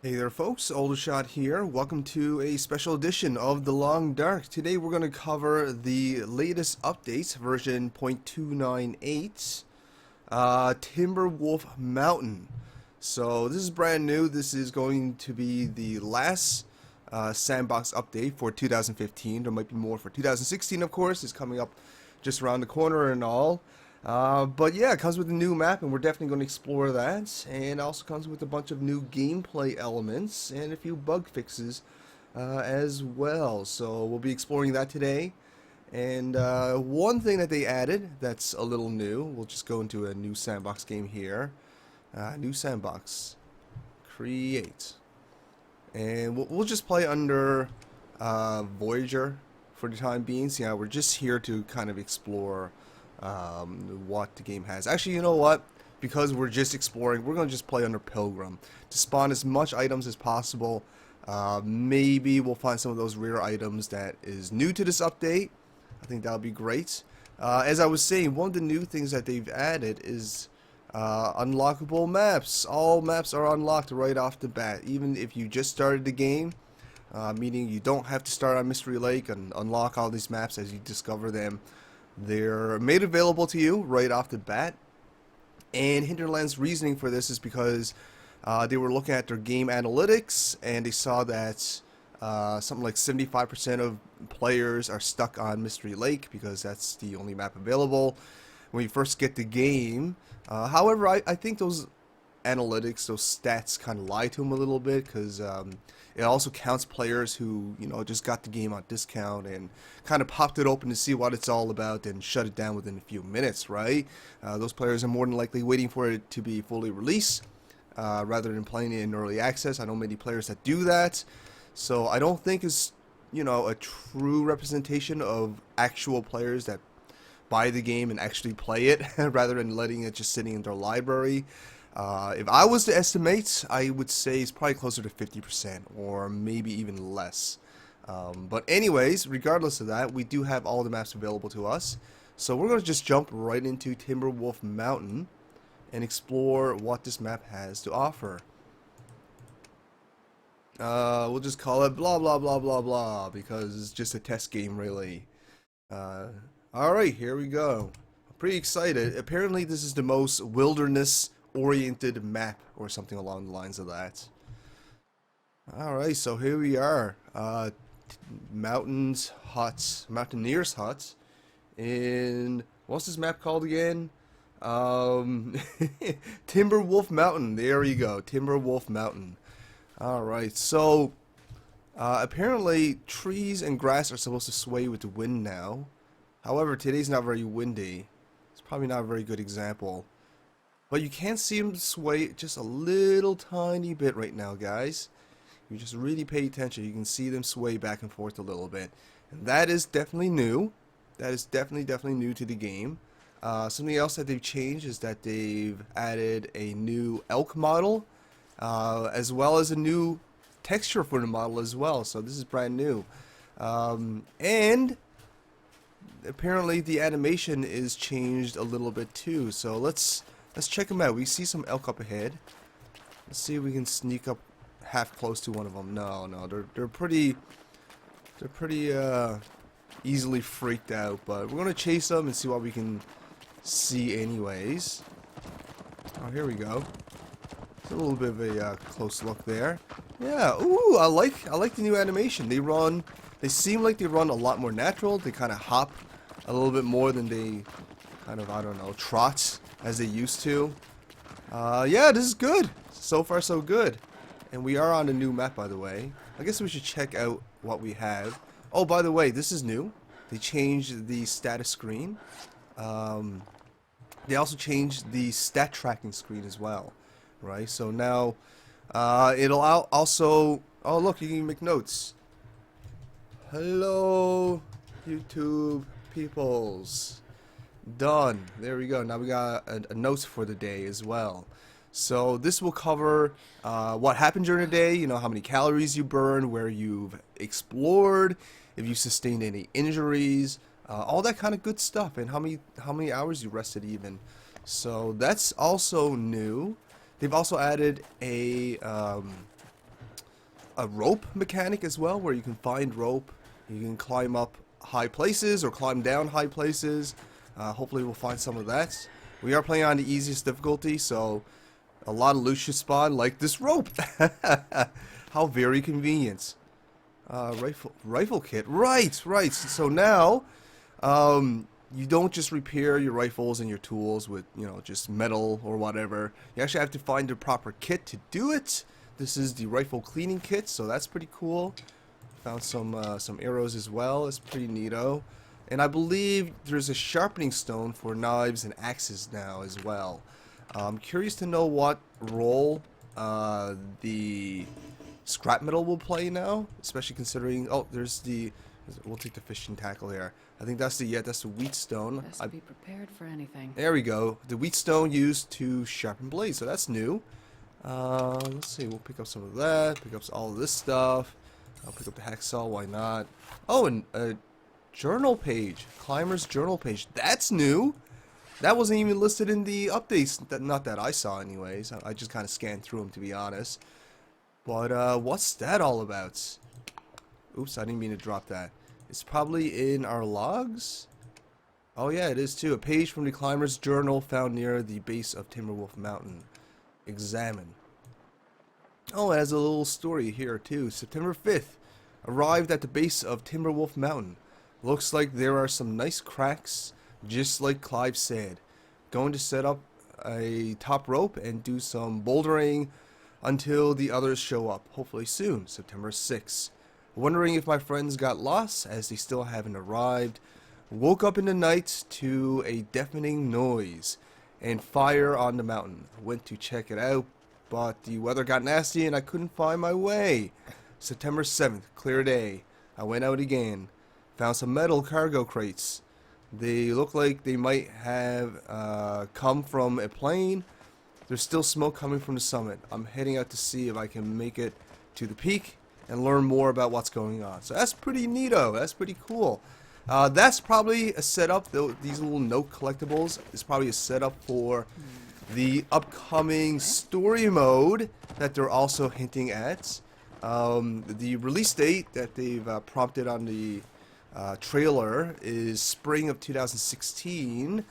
Hey there folks, Aldershot here. Welcome to a special edition of The Long Dark. Today we're going to cover the latest updates, version 0.298, Timberwolf Mountain. So this is brand new. This is going to be the last sandbox update for 2015. There might be more for 2016, of course. It's coming up just around the corner and all. But yeah, it comes with a new map, and we're definitely going to explore that. And it also comes with a bunch of new gameplay elements and a few bug fixes as well. So we'll be exploring that today. And one thing that they added that's a little new, we'll just go into a new sandbox game here. New sandbox. Create. And we'll just play under Voyager for the time being. So yeah, we're just here to kind of explore what the game has. Actually, you know what? Because we're just exploring, we're going to just play under Pilgrim to spawn as much items as possible. Maybe we'll find some of those rare items that is new to this update. I think that'll be great. As I was saying, one of the new things that they've added is unlockable maps. All maps are unlocked right off the bat, even if you just started the game. Meaning you don't have to start on Mystery Lake and unlock all these maps as you discover them. They're made available to you right off the bat. And Hinterland's reasoning for this is because they were looking at their game analytics and they saw that something like 75% of players are stuck on Mystery Lake because that's the only map available when you first get the game. However, I think those analytics, those stats kind of lie to them a little bit, because it also counts players who, you know, just got the game on discount and kind of popped it open to see what it's all about and shut it down within a few minutes, right? Those players are more than likely waiting for it to be fully released rather than playing it in early access. I know many players that do that, so I don't think it's, you know, a true representation of actual players that buy the game and actually play it rather than letting it just sitting in their library. If I was to estimate, I would say it's probably closer to 50% or maybe even less. But anyways, regardless of that, we do have all the maps available to us. So we're going to just jump right into Timberwolf Mountain and explore what this map has to offer. We'll just call it blah blah blah blah blah because it's just a test game, really. Alright, here we go. I'm pretty excited. Apparently this is the most wilderness oriented map or something along the lines of that. Alright, so here we are. Mountaineer's hut in, what's this map called again? Timberwolf Mountain. There you go, Timberwolf Mountain. Alright, so apparently trees and grass are supposed to sway with the wind now. However, today's not very windy. It's probably not a very good example. But you can see them sway just a little tiny bit right now, guys. You just really pay attention. You can see them sway back and forth a little bit. And that is definitely new. That is definitely new to the game. Something else that they've changed is that they've added a new elk model, as well as a new texture for the model as well. So this is brand new. And apparently the animation is changed a little bit too. So let's check them out. We see some elk up ahead. Let's see if we can sneak up half close to one of them. No, they're pretty easily freaked out. But we're gonna chase them and see what we can see, anyways. Oh, here we go. It's a little bit of a close look there. Yeah. Ooh, I like the new animation. They seem like they run a lot more natural. They kind of hop a little bit more than they kind of, I don't know, trot as they used to. Yeah, this is good. So far, so good. And we are on a new map, by the way. I guess we should check out what we have. Oh, by the way, this is new. They changed the status screen. They also changed the stat tracking screen as well. Right? So now, it'll also... Oh, look, you can make notes. Hello, YouTube peoples. Done. There we go. Now we got a note for the day as well. So this will cover what happened during the day, you know, how many calories you burned, where you've explored, if you sustained any injuries, all that kind of good stuff, and how many hours you rested even. So that's also new. They've also added a a rope mechanic as well, where you can find rope. You can climb up high places or climb down high places. Hopefully we'll find some of that. We are playing on the easiest difficulty, so a lot of loot should spawn, like this rope. How very convenient. Rifle kit. Right. So now, you don't just repair your rifles and your tools with, just metal or whatever. You actually have to find the proper kit to do it. This is the rifle cleaning kit, so that's pretty cool. Found some arrows as well. It's pretty neato. And I believe there's a sharpening stone for knives and axes now as well. I'm curious to know what role the scrap metal will play now, especially considering. Oh, there's the. We'll take the fishing tackle here. I think that's the wheat stone. Best be prepared for anything. There we go. The wheat stone used to sharpen blades, so that's new. Let's see. We'll pick up some of that. Pick up all of this stuff. I'll pick up the hacksaw. Why not? Oh, and a journal page. Climber's journal page. That's new. That wasn't even listed in the updates. Not that I saw, anyways. I just kind of scanned through them, to be honest. But what's that all about? Oops, I didn't mean to drop that. It's probably in our logs. Oh yeah, it is too. A page from the climber's journal found near the base of Timberwolf Mountain. Examine. Oh, it has a little story here too. September 5th. Arrived at the base of Timberwolf Mountain. Looks like there are some nice cracks, just like Clive said. Going to set up a top rope and do some bouldering until the others show up. Hopefully soon. September 6th. Wondering if my friends got lost as they still haven't arrived. Woke up in the night to a deafening noise and fire on the mountain. Went to check it out, but the weather got nasty and I couldn't find my way. September 7th, clear day. I went out again. Found some metal cargo crates. They look like they might have come from a plane. There's still smoke coming from the summit. I'm heading out to see if I can make it to the peak and learn more about what's going on. So that's pretty neato. That's pretty cool. That's probably a setup, though. These little note collectibles is probably a setup for the upcoming story mode that they're also hinting at. The release date that they've prompted on the trailer is spring of 2016.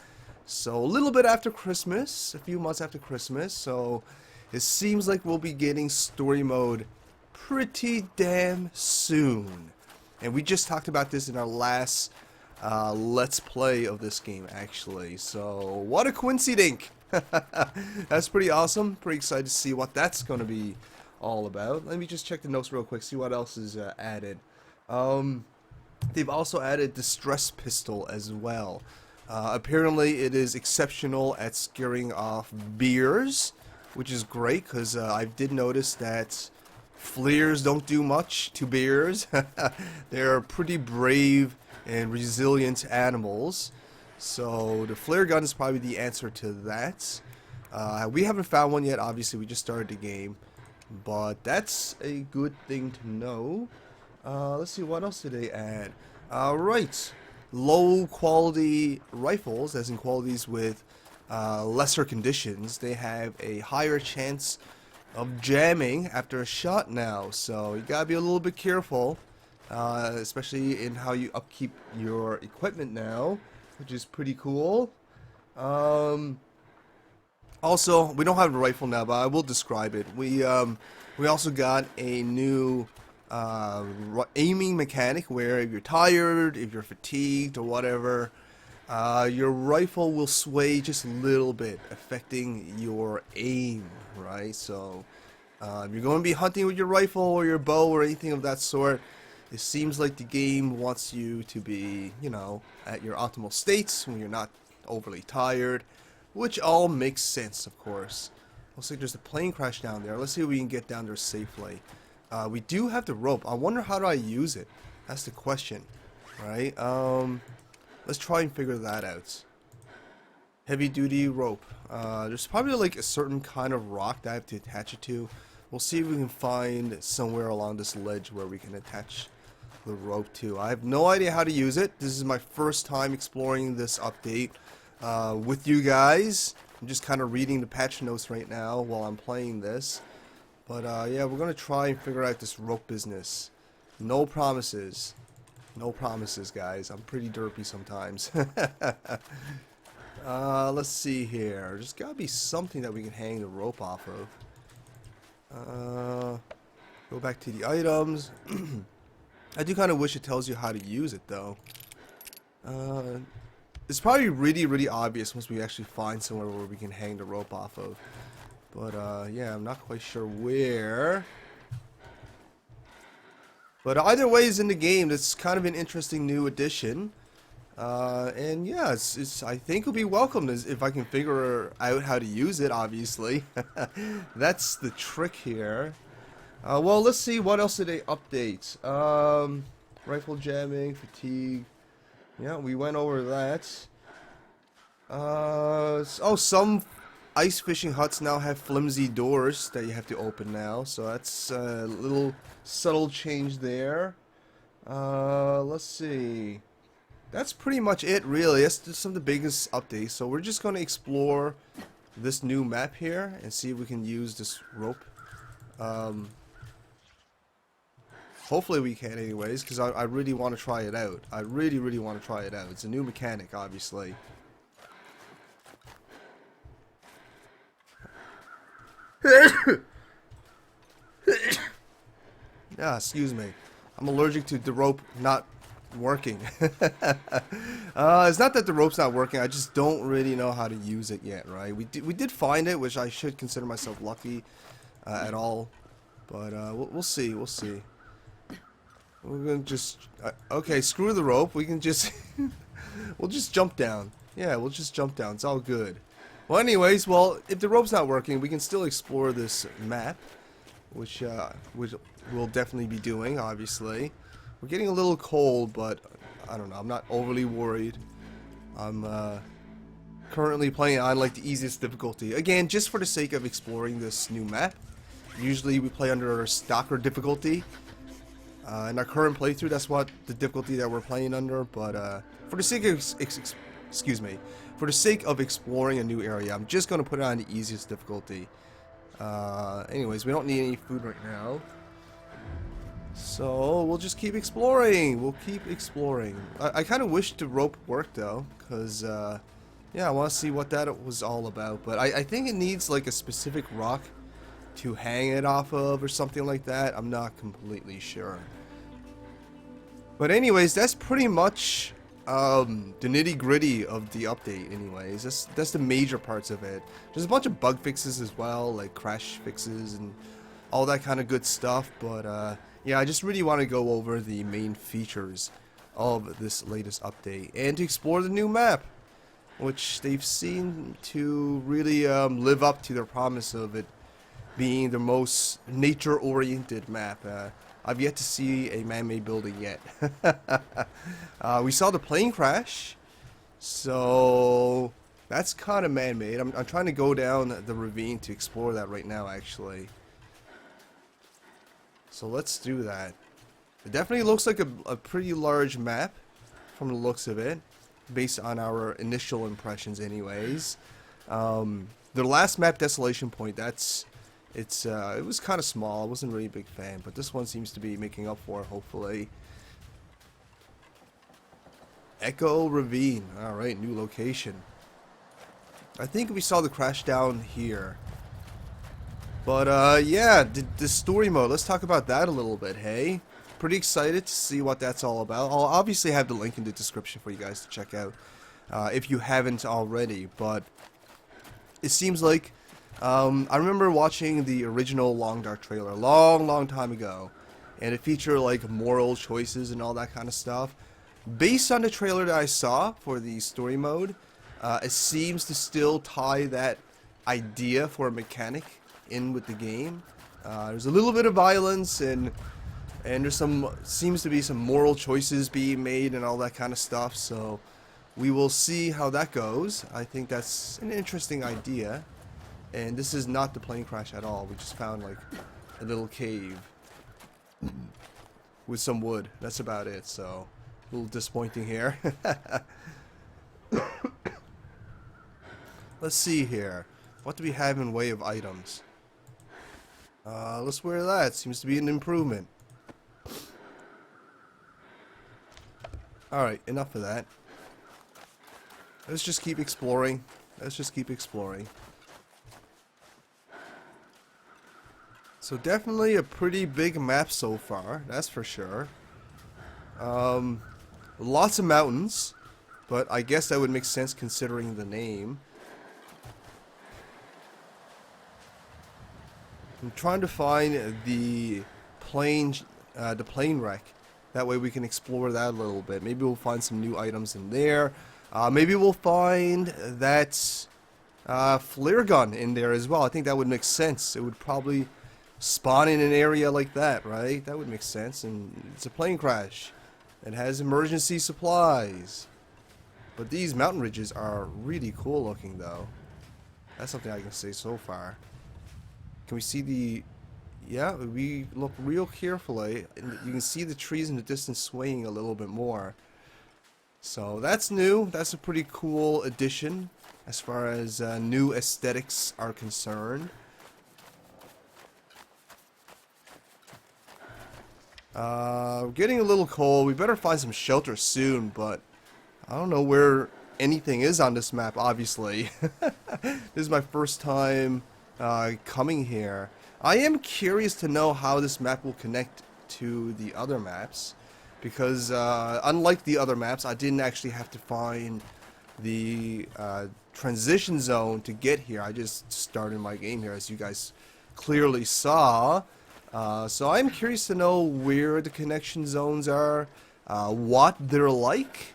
So a little bit after Christmas, a few months after Christmas. So it seems like we'll be getting story mode pretty damn soon. And we just talked about this in our last Let's Play of this game, actually. So, what a coincidence! That's pretty awesome. Pretty excited to see what that's going to be all about. Let me just check the notes real quick, see what else is added. They've also added the stress pistol as well. Apparently, it is exceptional at scaring off bears, which is great, because I did notice that flares don't do much to bears. They're pretty brave and resilient animals. So the flare gun is probably the answer to that. We haven't found one yet, obviously. We just started the game. But that's a good thing to know. Let's see, what else did they add? Right. Low quality rifles, as in qualities with lesser conditions, they have a higher chance of jamming after a shot now, so you gotta be a little bit careful, especially in how you upkeep your equipment now, which is pretty cool. Also, we don't have a rifle now, but I will describe it. We also got a new aiming mechanic where if you're tired, if you're fatigued or whatever, your rifle will sway just a little bit, affecting your aim, right? So if you're going to be hunting with your rifle or your bow or anything of that sort, it seems like the game wants you to be, at your optimal states when you're not overly tired, which all makes sense, of course. Looks like there's a plane crash down there. Let's see if we can get down there safely. We do have the rope. I wonder how do I use it? That's the question, right? Let's try and figure that out. Heavy duty rope. There's probably like a certain kind of rock that I have to attach it to. We'll see if we can find somewhere along this ledge where we can attach the rope to. I have no idea how to use it. This is my first time exploring this update with you guys. I'm just kind of reading the patch notes right now while I'm playing this. But yeah, we're gonna try and figure out this rope business. No promises. No promises, guys. I'm pretty derpy sometimes. Let's see here. There's gotta be something that we can hang the rope off of. Go back to the items. I do kind of wish it tells you how to use it, though. It's probably really, really obvious once we actually find somewhere where we can hang the rope off of. But, yeah, I'm not quite sure where. But either way is in the game. It's kind of an interesting new addition. And yeah, I think it'll be welcomed if I can figure out how to use it, obviously. That's the trick here. Well, let's see, what else did they update? Rifle jamming, fatigue. Yeah, we went over that. Oh, some ice fishing huts now have flimsy doors that you have to open now. So that's a little subtle change there. Let's see. That's pretty much it, really. That's just some of the biggest updates. So we're just going to explore this new map here and see if we can use this rope. Hopefully we can anyways, because I really want to try it out. I really, really want to try it out. It's a new mechanic, obviously. Yeah, excuse me. I'm allergic to the rope not working. It's not that the rope's not working. I just don't really know how to use it yet, right? We did find it, which I should consider myself lucky at all. But we'll see. We'll see. We're gonna just okay. Screw the rope. We can just we'll just jump down. Yeah, we'll just jump down. It's all good. Well, anyways, if the rope's not working, we can still explore this map, which we'll definitely be doing. Obviously, we're getting a little cold, but I don't know. I'm not overly worried. I'm currently playing on like the easiest difficulty. Again, just for the sake of exploring this new map. Usually we play under a stocker difficulty. In our current playthrough, that's what the difficulty that we're playing under. But for the sake of for the sake of exploring a new area, I'm just gonna put it on the easiest difficulty. Anyways, we don't need any food right now, so we'll just keep exploring. We'll keep exploring. I kind of wish the rope worked though, cause yeah, I want to see what that was all about. But I think it needs like a specific rock to hang it off of or something like that. I'm not completely sure. But anyways, that's pretty much the nitty-gritty of the update anyways. That's the major parts of it. There's a bunch of bug fixes as well, like crash fixes and all that kind of good stuff. But yeah, I just really want to go over the main features of this latest update and to explore the new map, which they've seemed to really live up to their promise of it being the most nature-oriented map. I've yet to see a man-made building yet. We saw the plane crash, so that's kind of man-made. I'm trying to go down the ravine to explore that right now, actually. So let's do that. It definitely looks like a pretty large map from the looks of it, based on our initial impressions anyways. The last map, Desolation Point, it was kind of small. I wasn't really a big fan, but this one seems to be making up for it, hopefully. Echo Ravine. Alright, new location. I think we saw the crash down here. But, yeah, the story mode. Let's talk about that a little bit, hey? Pretty excited to see what that's all about. I'll obviously have the link in the description for you guys to check out if you haven't already, but it seems like I remember watching the original Long Dark trailer a long time ago, and it featured like moral choices and all that kind of stuff. Based on the trailer that I saw for the story mode, it seems to still tie that idea for a mechanic in with the game. There's a little bit of violence and there's seems to be some moral choices being made and all that kind of stuff. So we will see how that goes. I think that's an interesting idea. And this is not the plane crash at all. We just found like a little cave with some wood. That's about it. So a little disappointing here. Let's see here. What do we have in way of items? Let's wear that. Seems to be an improvement. Alright, enough of that. Let's just keep exploring. Let's just keep exploring. So definitely a pretty big map so far, that's for sure. Lots of mountains, but I guess that would make sense considering the name. I'm trying to find the plane wreck. That way we can explore that a little bit. Maybe we'll find some new items in there. Maybe we'll find that flare gun in there as well. I think that would make sense. It would probably spawn in an area like that, right? That would make sense. And it's a plane crash. It has emergency supplies. But these mountain ridges are really cool looking, though. That's something I can say so far. Can we see the... Yeah, we look real carefully, and you can see the trees in the distance swaying a little bit more. So that's new. That's a pretty cool addition as far as new aesthetics are concerned. We're getting a little cold. We better find some shelter soon, but I don't know where anything is on this map, obviously. This is my first time coming here. I am curious to know how this map will connect to the other maps, because unlike the other maps, I didn't actually have to find the transition zone to get here. I just started my game here, as you guys clearly saw. So I'm curious to know where the connection zones are, what they're like,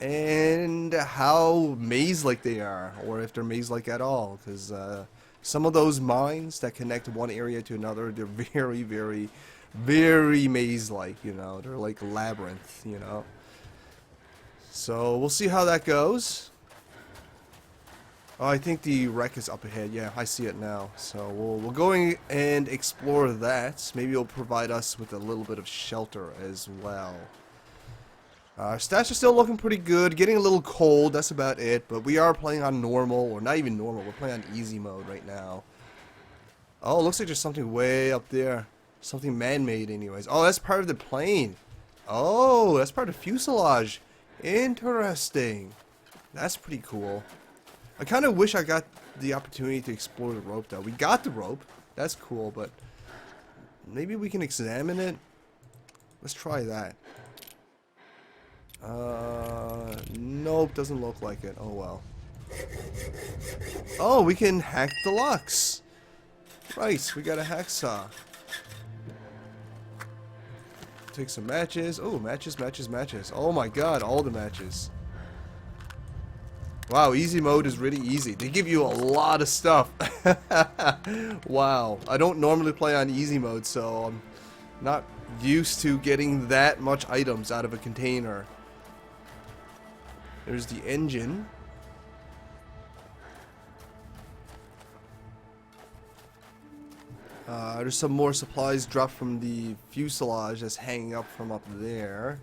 and how maze-like they are, or if they're maze-like at all, because some of those mines that connect one area to another, they're very, very, very maze-like, you know. They're like labyrinth, you know. So we'll see how that goes. Oh, I think the wreck is up ahead. Yeah, I see it now. So we'll go and explore that. Maybe it'll provide us with a little bit of shelter as well. Our stats are still looking pretty good. Getting a little cold, that's about it. But we are playing on normal, or not even normal. We're playing on easy mode right now. Oh, it looks like there's something way up there. Something man-made anyways. Oh, that's part of the plane. Oh, that's part of the fuselage. Interesting. That's pretty cool. I kind of wish I got the opportunity to explore the rope, though. We got the rope. That's cool, but maybe we can examine it. Let's try that. Nope, doesn't look like it. Oh, well. Oh, we can hack the locks. Right, we got a hacksaw. Take some matches. Oh, matches, matches, matches. Oh my god, all the matches. Wow, easy mode is really easy. They give you a lot of stuff. Wow. I don't normally play on easy mode, so I'm not used to getting that much items out of a container. There's the engine. There's some more supplies dropped from the fuselage that's hanging up from up there.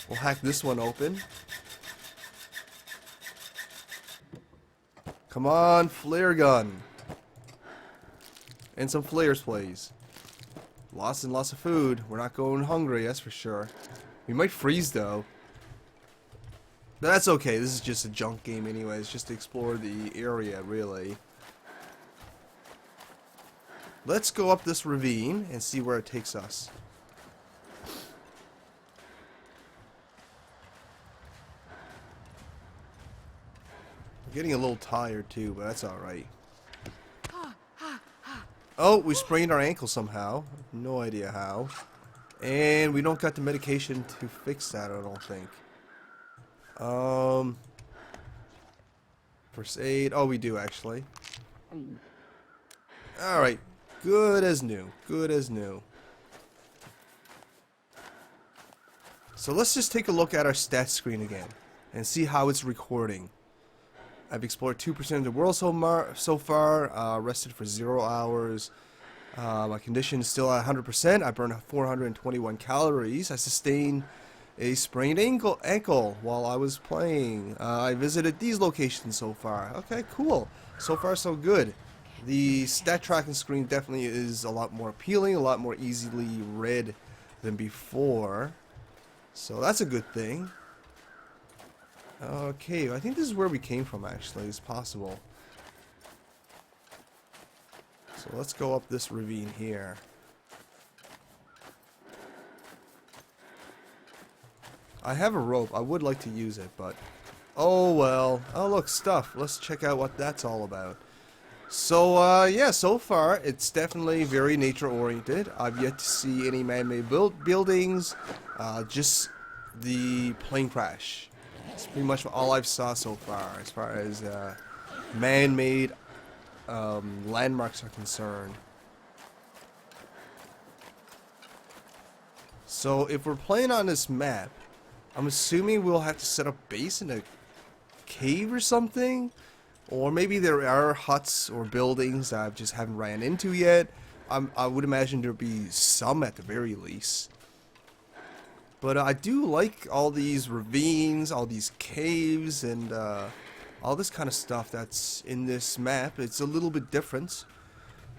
We'll hack this one open. Come on, flare gun. And some flares, please. Lots and lots of food. We're not going hungry, that's for sure. We might freeze, though. But that's okay. This is just a junk game anyways, just to explore the area, really. Let's go up this ravine and see where it takes us. I'm getting a little tired too, but that's alright. Oh, we sprained our ankle somehow. No idea how. And we don't got the medication to fix that, I don't think. First aid. Oh, we do actually. Alright. Good as new. Good as new. So let's just take a look at our stats screen again and see how it's recording. I've explored 2% of the world so far, rested for 0 hours. My condition is still at 100%. I burned 421 calories. I sustained a sprained ankle while I was playing. I visited these locations so far. Okay, cool. So far, so good. The stat tracking screen definitely is a lot more appealing, a lot more easily read than before. So that's a good thing. Okay, I think this is where we came from actually, it's possible. So let's go up this ravine here. I have a rope, I would like to use it, but... Oh well. Oh look, stuff. Let's check out what that's all about. So, yeah, so far, it's definitely very nature-oriented. I've yet to see any man-made buildings, just the plane crash. That's pretty much all I've saw so far as man-made landmarks are concerned. So, if we're playing on this map, I'm assuming we'll have to set up base in a cave or something? Or maybe there are huts or buildings that I just haven't ran into yet. I would imagine there'd be some at the very least. But I do like all these ravines, all these caves, and all this kind of stuff that's in this map. It's a little bit different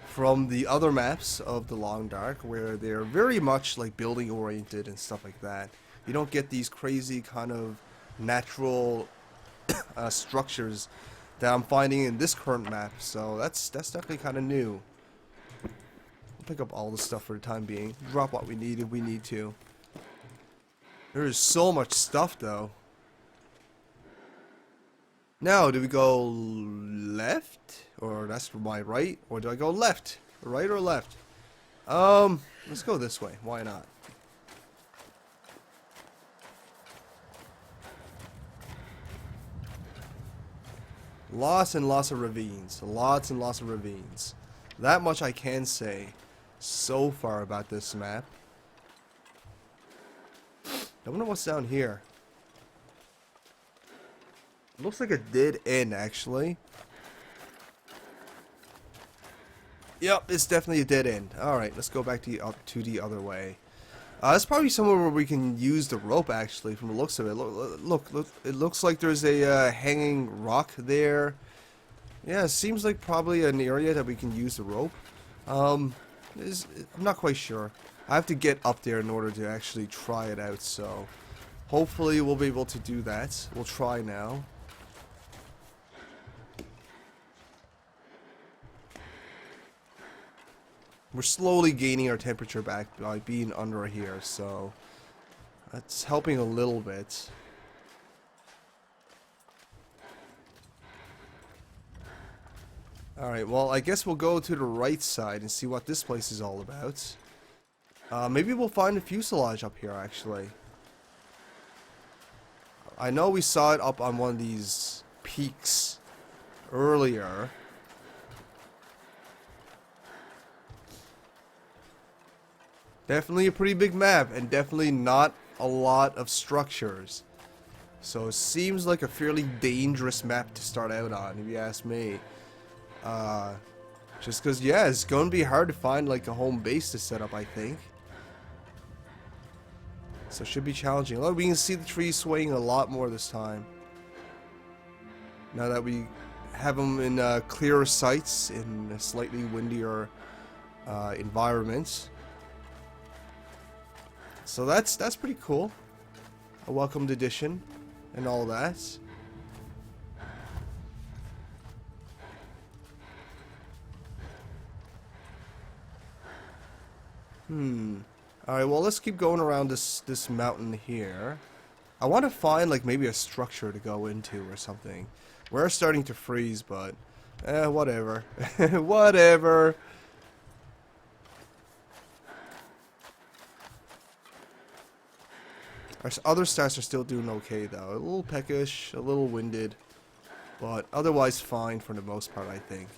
from the other maps of the Long Dark, where they're very much like building oriented and stuff like that. You don't get these crazy kind of natural structures that I'm finding in this current map, so that's definitely kind of new. We'll pick up all the stuff for the time being. Drop what we need if we need to. There is so much stuff, though. Now, do we go left, or that's my right, or do I go left, right or left? Let's go this way. Why not? Lots and lots of ravines. Lots and lots of ravines. That much I can say so far about this map. I wonder what's down here. It looks like a dead end, actually. Yep, it's definitely a dead end. Alright, let's go back to the other way. It's probably somewhere where we can use the rope, actually, from the looks of it. Look, it looks like there's a hanging rock there. Yeah, it seems like probably an area that we can use the rope. I'm not quite sure. I have to get up there in order to actually try it out, so hopefully we'll be able to do that. We'll try now. We're slowly gaining our temperature back by being under here, so that's helping a little bit. Alright, well, I guess we'll go to the right side and see what this place is all about. Maybe we'll find a fuselage up here, actually. I know we saw it up on one of these peaks earlier. Definitely a pretty big map, and definitely not a lot of structures. So it seems like a fairly dangerous map to start out on, if you ask me. Just because, yeah, it's going to be hard to find like a home base to set up, I think. So it should be challenging. Look, we can see the trees swaying a lot more this time. Now that we have them in clearer sights in a slightly windier environment. So that's pretty cool. A welcomed addition and all that. Alright, well, let's keep going around this mountain here. I want to find like maybe a structure to go into or something. We're starting to freeze, but whatever. Whatever. Our other stats are still doing okay, though. A little peckish, a little winded, but otherwise fine for the most part, I think.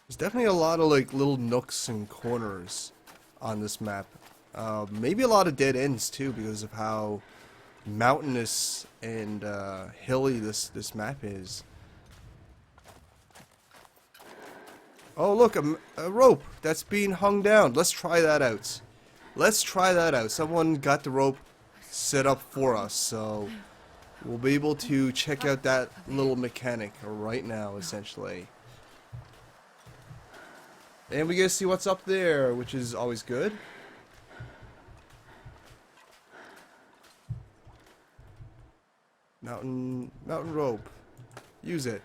There's definitely a lot of like little nooks and corners on this map. Maybe a lot of dead ends too, because of how mountainous and hilly this map is. Oh look, a rope that's being hung down. Let's try that out. Let's try that out. Someone got the rope set up for us, so we'll be able to check out that little mechanic right now, essentially. And we get to see what's up there, which is always good. Mountain rope. Use it.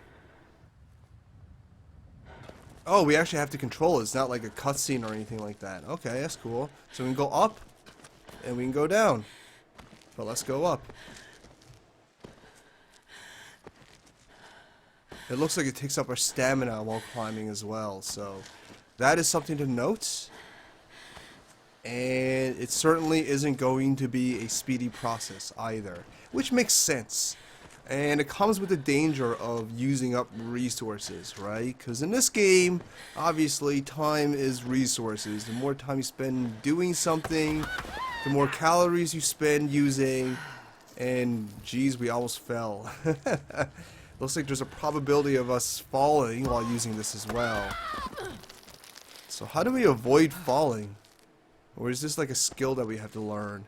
Oh, we actually have to control it. It's not like a cutscene or anything like that. Okay, that's cool. So we can go up, and we can go down. But let's go up. It looks like it takes up our stamina while climbing as well, so that is something to note. And it certainly isn't going to be a speedy process either, which makes sense. And it comes with the danger of using up resources, right? Because in this game, obviously, time is resources. The more time you spend doing something, the more calories you spend using. And, geez, we almost fell. Looks like there's a probability of us falling while using this as well. So how do we avoid falling? Or is this like a skill that we have to learn?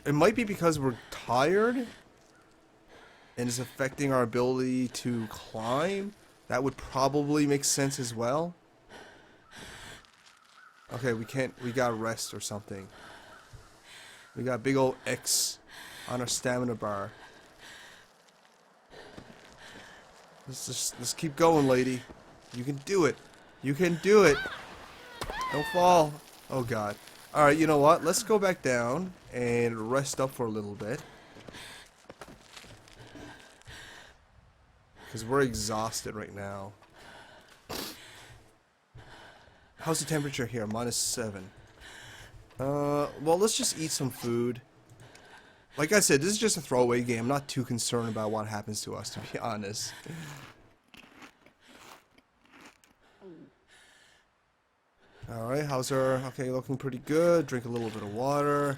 It might be because we're tired and it's affecting our ability to climb. That would probably make sense as well. Okay, we gotta rest or something. We got a big old X on our stamina bar. Let's keep going, lady. You can do it. You can do it. Don't fall. Oh god. Alright, you know what? Let's go back down and rest up for a little bit. Because we're exhausted right now. How's the temperature here? -7. Well, let's just eat some food. Like I said, this is just a throwaway game. I'm not too concerned about what happens to us, to be honest. Alright, how's her? Okay, looking pretty good. Drink a little bit of water.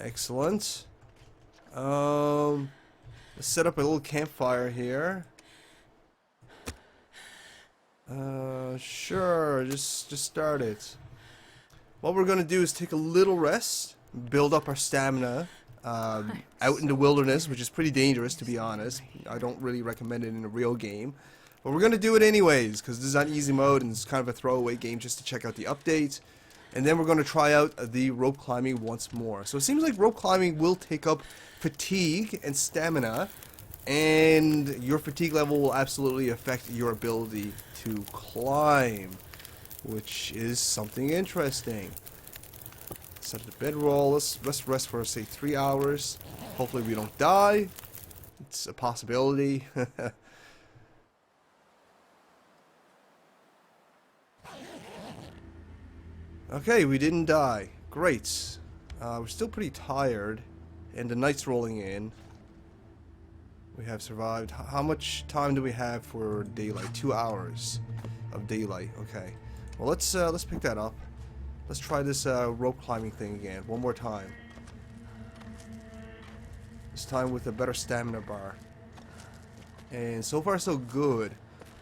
Excellent. Let's set up a little campfire here. Sure, just start it. What we're gonna do is take a little rest, build up our stamina, out in the wilderness, which is pretty dangerous, to be honest. I don't really recommend it in a real game. But we're gonna do it anyways, because this is on easy mode and it's kind of a throwaway game just to check out the update. And then we're gonna try out the rope climbing once more. So it seems like rope climbing will take up fatigue and stamina, and your fatigue level will absolutely affect your ability to climb, which is something interesting. Set the bedroll. Let's rest for, say, 3 hours. Hopefully we don't die. It's a possibility. Okay, we didn't die. Great. We're still pretty tired, and the night's rolling in. We have survived. How much time do we have for daylight? 2 hours of daylight. Okay. Well, let's pick that up. Let's try this rope climbing thing again. One more time. This time with a better stamina bar. And so far so good.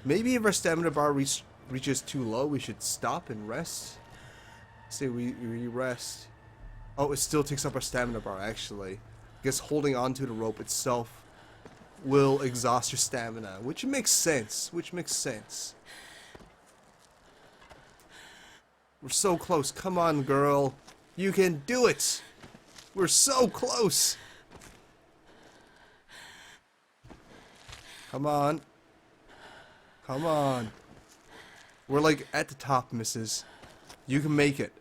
Maybe if our stamina bar reaches too low, we should stop and rest. Say we rest. Oh, it still takes up our stamina bar, actually. I guess holding onto the rope itself will exhaust your stamina, which makes sense. We're so close. Come on, girl. You can do it. We're so close. Come on. Come on. We're like at the top, missus. You can make it.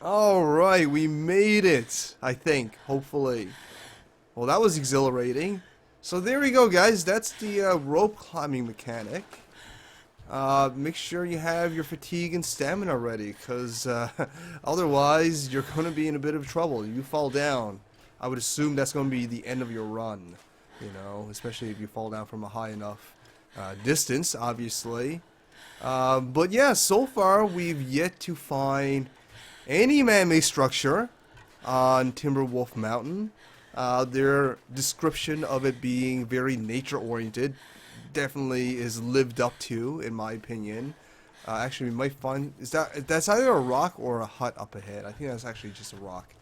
Alright, we made it. I think, hopefully. Well, that was exhilarating. So there we go, guys. That's the rope climbing mechanic. Make sure you have your fatigue and stamina ready, because otherwise you're going to be in a bit of trouble. You fall down, I would assume that's going to be the end of your run. You know, especially if you fall down from a high enough distance, obviously. But yeah, so far we've yet to find any man-made structure on Timberwolf Mountain. Their description of it being very nature-oriented definitely is lived up to, in my opinion. Actually, we might find that's either a rock or a hut up ahead. I think that's actually just a rock.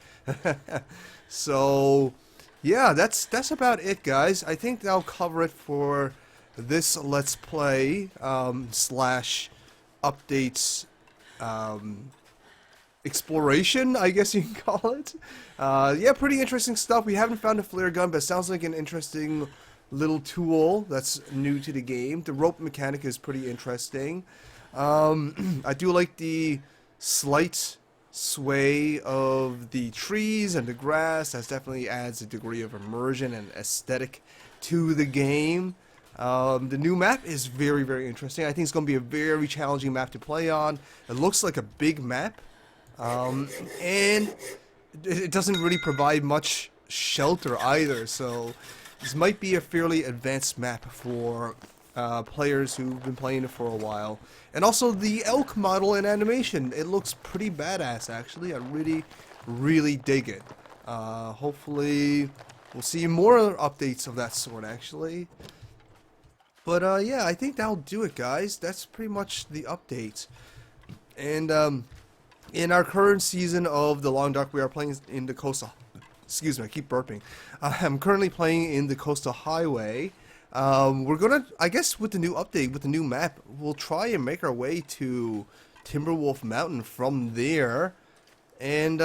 So, yeah, that's about it, guys. I think that'll cover it for this Let's Play slash updates exploration, I guess you can call it. Yeah, pretty interesting stuff. We haven't found a flare gun, but it sounds like an interesting little tool that's new to the game. The rope mechanic is pretty interesting. I do like the slight sway of the trees and the grass. That definitely adds a degree of immersion and aesthetic to the game. The new map is very, very interesting. I think it's going to be a very challenging map to play on. It looks like a big map. And it doesn't really provide much shelter either, so this might be a fairly advanced map for players who've been playing it for a while. And also the elk model and animation, it looks pretty badass actually. I really, really dig it. Hopefully we'll see more updates of that sort actually. But yeah, I think that'll do it, guys. That's pretty much the update. And in our current season of The Long Dark, we are playing in the coastal... Excuse me, I keep burping. I'm currently playing in the Coastal Highway. We're gonna, I guess with the new update, with the new map, we'll try and make our way to Timberwolf Mountain from there and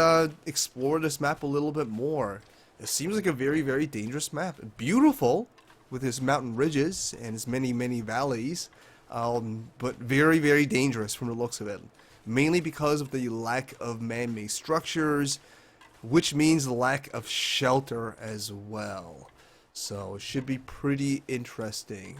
explore this map a little bit more. It seems like a very, very dangerous map. Beautiful, with its mountain ridges and its many, many valleys, but very, very dangerous from the looks of it. Mainly because of the lack of man-made structures, which means the lack of shelter as well. So it should be pretty interesting.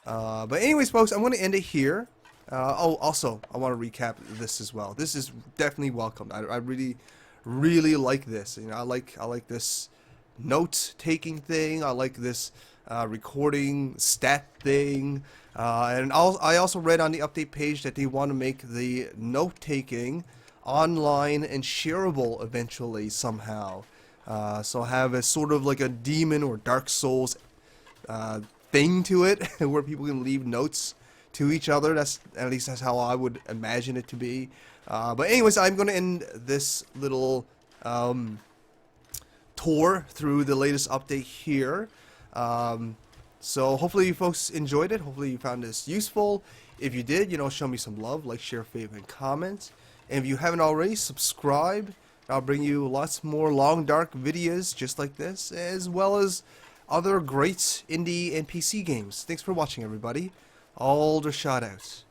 But anyways, folks, I'm going to end it here. Oh, also, I want to recap this as well. This is definitely welcomed. I really, really like this. You know, I like this note-taking thing. I like this recording stat thing. And I also read on the update page that they want to make the note-taking online and shareable eventually somehow. So have a sort of like a Demon or Dark Souls thing to it, where people can leave notes to each other. At least that's how I would imagine it to be. But anyways, I'm going to end this little tour through the latest update here. So hopefully you folks enjoyed it. Hopefully you found this useful. If you did, you know, show me some love, like, share, favorite, and comment. And if you haven't already, subscribe. I'll bring you lots more Long Dark videos just like this, as well as other great indie and PC games. Thanks for watching, everybody. Alder shout outs.